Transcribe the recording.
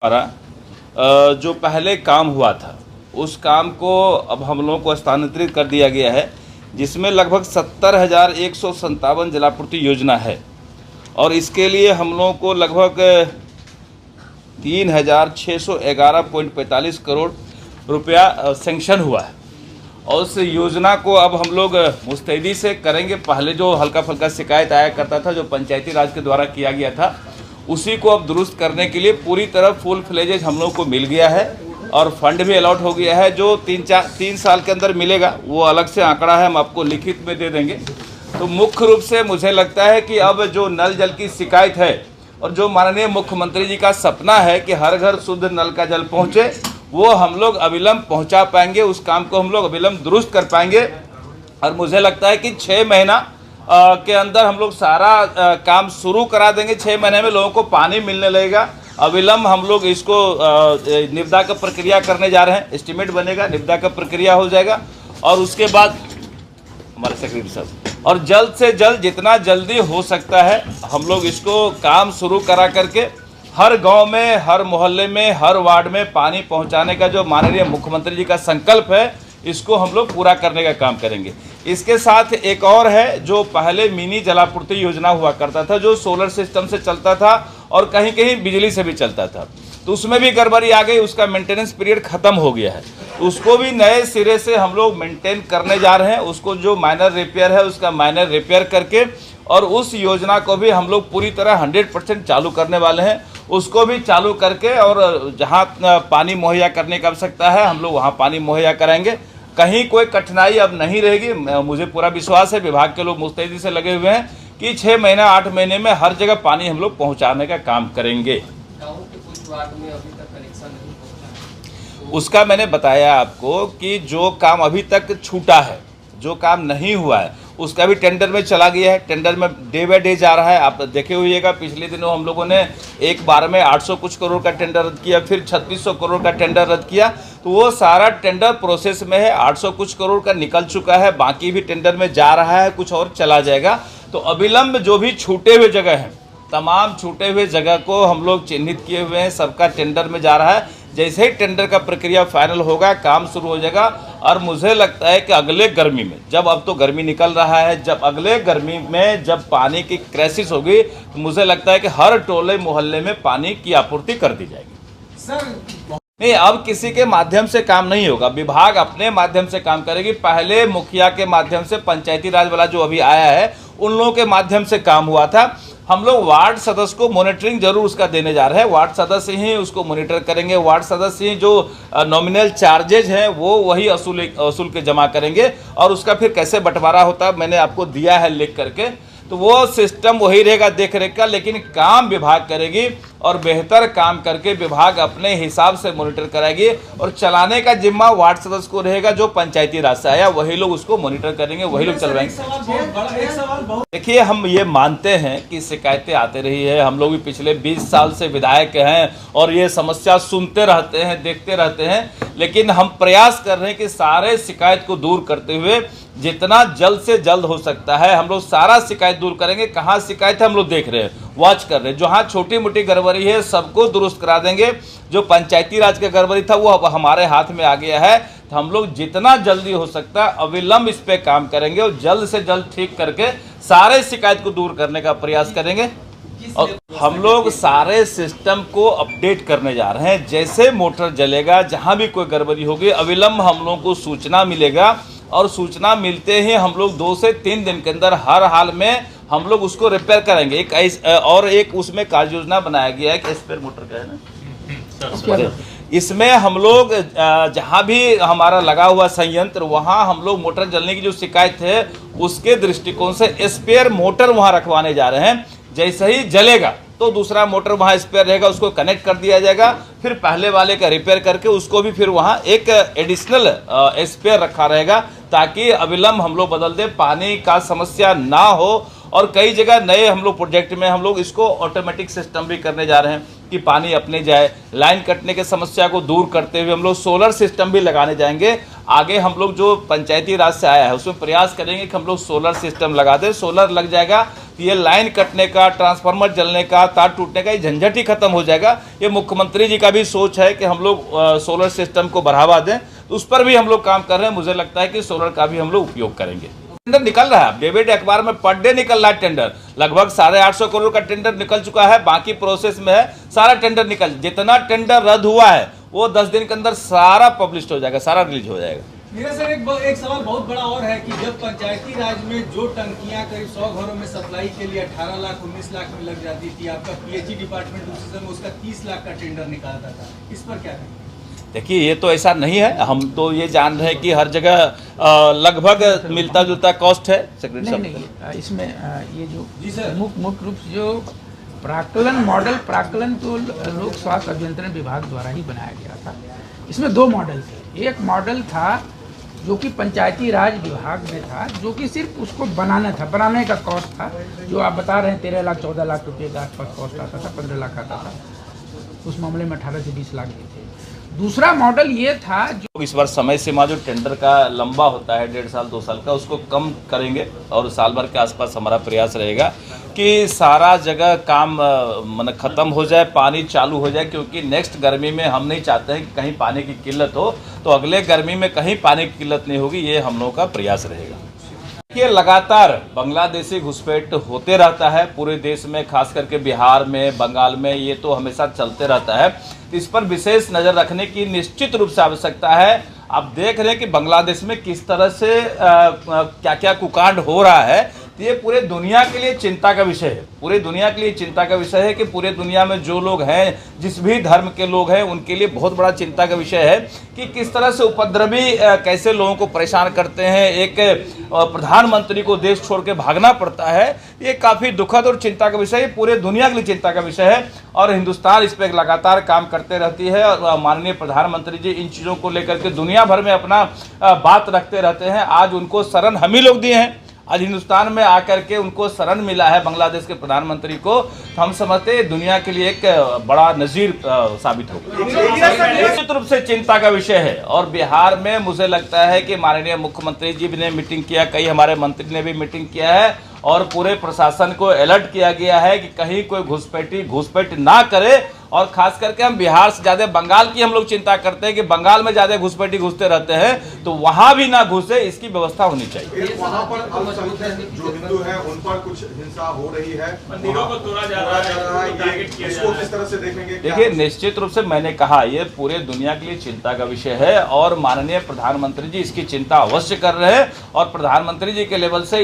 हमारा जो पहले काम हुआ था उस काम को अब हम लोगों को स्थानांतरित कर दिया गया है, जिसमें लगभग 70,157 जलापूर्ति योजना है और इसके लिए हम लोगों को लगभग 3,611.45 करोड़ रुपया सेंक्शन हुआ है और उस योजना को अब हम लोग मुस्तैदी से करेंगे। पहले जो हल्का फुल्का शिकायत आया करता था जो पंचायती राज के द्वारा किया गया था, उसी को अब दुरुस्त करने के लिए पूरी तरह फुल फ्लेजेज हम लोग को मिल गया है और फंड भी अलॉट हो गया है। जो 3 साल के अंदर मिलेगा वो अलग से आंकड़ा है, हम आपको लिखित में दे देंगे। तो मुख्य रूप से मुझे लगता है कि अब जो नल जल की शिकायत है और जो माननीय मुख्यमंत्री जी का सपना है कि हर घर शुद्ध नल का जल पहुँचे, वो हम लोग अविलंब पहुँचा पाएंगे। उस काम को हम लोग अविलंब दुरुस्त कर पाएंगे और मुझे लगता है कि 6 महीना के अंदर हम लोग सारा काम शुरू करा देंगे। 6 महीने में लोगों को पानी मिलने लगेगा। अविलंब हम लोग इसको निविदा का प्रक्रिया करने जा रहे हैं। एस्टीमेट बनेगा, निविदा का प्रक्रिया हो जाएगा और उसके बाद हमारे सेक्रेटरी साहब और जल्द से जल्द जितना जल्दी हो सकता है हम लोग इसको काम शुरू करा करके हर गांव में, हर मोहल्ले में, हर वार्ड में पानी पहुंचाने का जो माननीय मुख्यमंत्री जी का संकल्प है, इसको हम लोग पूरा करने का काम करेंगे। इसके साथ एक और है, जो पहले मिनी जलापूर्ति योजना हुआ करता था, जो सोलर सिस्टम से चलता था और कहीं कहीं बिजली से भी चलता था, तो उसमें भी गड़बड़ी आ गई। उसका मेंटेनेंस पीरियड ख़त्म हो गया है। उसको भी नए सिरे से हम लोग मेंटेन करने जा रहे हैं। उसको जो माइनर रिपेयर है उसका माइनर रिपेयर करके और उस योजना को भी हम लोग पूरी तरह 100% चालू करने वाले हैं। उसको भी चालू करके और जहाँ पानी मुहैया करने की आवश्यकता है हम लोग वहाँ पानी मुहैया कराएंगे। कहीं कोई कठिनाई अब नहीं रहेगी। मुझे पूरा विश्वास है, विभाग के लोग मुस्तैदी से लगे हुए हैं कि 6 महीना 8 महीने में हर जगह पानी हम लोग पहुँचाने का काम करेंगे। उसका मैंने बताया आपको कि जो काम अभी तक छूटा है, जो काम नहीं हुआ है, उसका भी टेंडर में चला गया है। टेंडर में डे बाय डे जा रहा है। आप देखे हुएगा पिछले दिनों हम लोगों ने एक बार में 800 कुछ करोड़ का टेंडर रद्द किया, फिर 3600 करोड़ का टेंडर रद्द किया। तो वो सारा टेंडर प्रोसेस में है। 800 कुछ करोड़ का निकल चुका है, बाकी भी टेंडर में जा रहा है, कुछ और चला जाएगा। तो अविलंब जो भी छूटे हुए जगह हैं, तमाम छूटे हुए जगह को हम लोग चिन्हित किए हुए हैं, सबका टेंडर में जा रहा है। जैसे ही टेंडर का प्रक्रिया फाइनल होगा, काम शुरू हो जाएगा और मुझे लगता है कि अगले गर्मी में, जब अब तो गर्मी निकल रहा है, जब अगले गर्मी में जब पानी की क्राइसिस होगी तो मुझे लगता है कि हर टोले मोहल्ले में पानी की आपूर्ति कर दी जाएगी। सर नहीं, अब किसी के माध्यम से काम नहीं होगा, विभाग अपने माध्यम से काम करेगी। पहले मुखिया के माध्यम से, पंचायती राज वाला जो अभी आया है उन लोगों के माध्यम से काम हुआ था। हम लोग वार्ड सदस्य को मॉनिटरिंग जरूर उसका देने जा रहे हैं। वार्ड सदस्य ही उसको मॉनिटर करेंगे। वार्ड सदस्य ही जो नॉमिनल चार्जेज हैं वो वही असूल के जमा करेंगे और उसका फिर कैसे बंटवारा होता है मैंने आपको दिया है लिख करके। तो वो सिस्टम वही रहेगा देख रेख का, लेकिन काम विभाग करेगी और बेहतर काम करके विभाग अपने हिसाब से मॉनिटर कराएगी और चलाने का जिम्मा वार्ड सदस्य को रहेगा। जो पंचायती राज से आया वही लोग उसको मॉनिटर करेंगे, वही लोग चलवाएंगे। देखिए, हम ये मानते हैं कि शिकायतें आती रही है। हम लोग भी पिछले 20 साल से विधायक हैं और ये समस्या सुनते रहते हैं, देखते रहते हैं, लेकिन हम प्रयास कर रहे हैं कि सारे शिकायत को दूर करते हुए जितना जल्द से जल्द हो सकता है हम लोग सारा शिकायत दूर करेंगे। कहाँ शिकायत है हम लोग देख रहे हैं, वॉच कर रहे हैं। जहाँ छोटी मोटी गड़बड़ी है सबको दुरुस्त करा देंगे। जो पंचायती राज का गड़बड़ी था वो अब हमारे हाथ में आ गया है, तो हम लोग जितना जल्दी हो सकता है अविलंब इस पे काम करेंगे और जल्द से जल्द ठीक करके सारे शिकायत को दूर करने का प्रयास करेंगे। और हम लोग सारे सिस्टम को अपडेट करने जा रहे हैं। जैसे मोटर जलेगा, जहाँ भी कोई गड़बड़ी होगी, अविलंब हम लोगों को सूचना मिलेगा और सूचना मिलते ही हम लोग 2 से 3 दिन के अंदर हर हाल में हम लोग उसको रिपेयर करेंगे। एक उसमें कार्य योजना बनाया गया है कि स्पेयर मोटर का है ना, इसमें हम लोग जहाँ भी हमारा लगा हुआ संयंत्र वहाँ हम लोग मोटर जलने की जो शिकायत है उसके दृष्टिकोण से स्पेयर मोटर वहाँ रखवाने जा रहे हैं। जैसे ही जलेगा तो दूसरा मोटर वहाँ स्पेयर रहेगा, उसको कनेक्ट कर दिया जाएगा। फिर पहले वाले का रिपेयर करके उसको भी फिर वहाँ एक एडिशनल स्पेयर रखा रहेगा ताकि अविलंब हम लोग बदल दें, पानी का समस्या ना हो और कई जगह नए हम लोग प्रोजेक्ट में हम लोग इसको ऑटोमेटिक सिस्टम भी करने जा रहे हैं कि पानी अपने जाए। लाइन कटने की समस्या को दूर करते हुए हम लोग सोलर सिस्टम भी लगाने जाएंगे। आगे हम लोग जो पंचायती राज से आया है उसमें प्रयास करेंगे कि हम लोग सोलर सिस्टम लगा दें। सोलर लग जाएगा तो ये लाइन कटने का, ट्रांसफार्मर जलने का, तार टूटने का ये झंझट ही खत्म हो जाएगा। ये मुख्यमंत्री जी का भी सोच है कि हम लोग सोलर सिस्टम को बढ़ावा दें, तो उस पर भी हम लोग काम कर रहे हैं। मुझे लगता है कि सोलर का भी हम लोग उपयोग करेंगे। टेंडर निकल रहा है, डेविड अखबार में पर डे निकल रहा है टेंडर। लगभग 850 करोड़ का टेंडर निकल चुका है, बाकी प्रोसेस में है। सारा टेंडर जितना टेंडर रद्द हुआ है वो 10 दिन के अंदर सारा पब्लिश हो जाएगा, सारा रिलीज हो जाएगा। मेरा सर एक सवाल बहुत बड़ा और है कि जब पंचायती राज में जो टंकियां करीब 100 घरों में सप्लाई के लिए 18 लाख 19 लाख में लग जाती थी, आपका पीएचई डिपार्टमेंट उस समय उसका 30 लाख का टेंडर निकालता था, इस पर क्या कहें? देखिए, ये तो ऐसा नहीं है। हम तो ये जान रहे हैं कि हर जगह लगभग मिलता जुलता कॉस्ट है। सेक्रेटरी नहीं, इसमें ये जो जी सर मुख्य रूप से जो प्राक्कलन तो लोक स्वास्थ्य अभियंत्रण विभाग द्वारा ही बनाया गया था। इसमें 2 मॉडल थे। एक मॉडल था जो कि पंचायती राज विभाग में था, जो कि सिर्फ उसको बनाना था, बनाने का कॉस्ट था, जो आप बता रहे हैं 13 लाख 14 लाख रुपये का आसपास कॉस्ट आता था, 15 लाख आता था। उस मामले में 18 से 20 लाख भी थे। दूसरा मॉडल ये था जो इस बार समय सीमा जो टेंडर का लंबा होता है 1.5 साल 2 साल का, उसको कम करेंगे और साल भर के आसपास हमारा प्रयास रहेगा कि सारा जगह काम मतलब ख़त्म हो जाए, पानी चालू हो जाए। क्योंकि नेक्स्ट गर्मी में हम नहीं चाहते हैं कि कहीं पानी की किल्लत हो, तो अगले गर्मी में कहीं पानी की किल्लत नहीं होगी। ये हम लोगों का प्रयास रहेगा। ये लगातार बांग्लादेशी घुसपैठ होते रहता है पूरे देश में, खास करके बिहार में, बंगाल में, ये तो हमेशा चलते रहता है। इस पर विशेष नज़र रखने की निश्चित रूप से आवश्यकता है। आप देख रहे हैं कि बांग्लादेश में किस तरह से क्या क्या कुकांड हो रहा है। ये पूरे दुनिया के लिए चिंता का विषय है। पूरे दुनिया के लिए चिंता का विषय है कि पूरे दुनिया में जो लोग हैं, जिस भी धर्म के लोग हैं, उनके लिए बहुत बड़ा चिंता का विषय है कि किस तरह से उपद्रवी कैसे लोगों को परेशान करते हैं। एक प्रधानमंत्री को देश छोड़ के भागना पड़ता है। ये काफ़ी दुखद और चिंता का विषय है, पूरे दुनिया के लिए चिंता का विषय है। और हिंदुस्तान इस पर लगातार काम करते रहती है और माननीय प्रधानमंत्री जी इन चीज़ों को लेकर के दुनिया भर में अपना बात रखते रहते हैं। आज उनको शरण हम ही लोग दिए हैं। आज हिंदुस्तान में आकर के उनको शरण मिला है बांग्लादेश के प्रधानमंत्री को, तो हम समझते हैं दुनिया के लिए एक बड़ा नज़ीर साबित होगा। निश्चित रूप से चिंता का विषय है। और बिहार में मुझे लगता है कि माननीय मुख्यमंत्री जी ने मीटिंग किया, कई हमारे मंत्री ने भी मीटिंग किया है और पूरे प्रशासन को अलर्ट किया गया है कि कहीं कोई घुसपैठ ना करे। और खास करके हम बिहार से ज़्यादा बंगाल की हम लोग चिंता करते हैं कि बंगाल में ज़्यादा घुसपैठी घुसते रहते हैं, तो वहाँ भी ना घुसे, इसकी व्यवस्था होनी चाहिए। वहाँ पर अल्पसंख्यक जो हिंदू हैं उन पर कुछ हिंसा हो रही है, मंदिरों को तोड़ा जा रहा है, इसको किस तरह से देखेंगे? देखिए, निश्चित रूप से मैंने कहा ये पूरे दुनिया के लिए चिंता का विषय है और माननीय प्रधानमंत्री जी इसकी चिंता अवश्य कर रहे हैं और प्रधानमंत्री जी के लेवल से